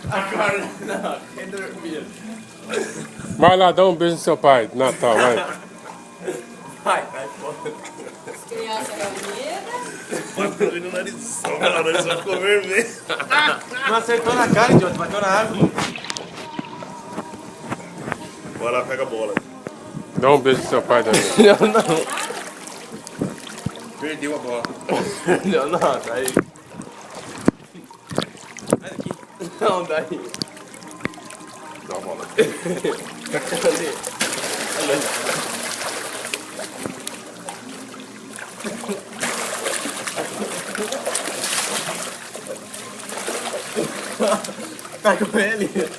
Agora não, quem dormir. Vai lá, dá um beijo no seu pai, Natal, vai. Vai fora. Criança reunida. Mano, tô indo no narizão, mano. O nariz vai ficou vermelho. Não acertou na cara, idiota. Bateu na água. Vai lá, pega a bola. Dá um beijo no seu pai, Davi. Não. Perdeu a bola. Não, daí. Sai daqui. Não, daí. Dá a bola. Ali. Tá com ele.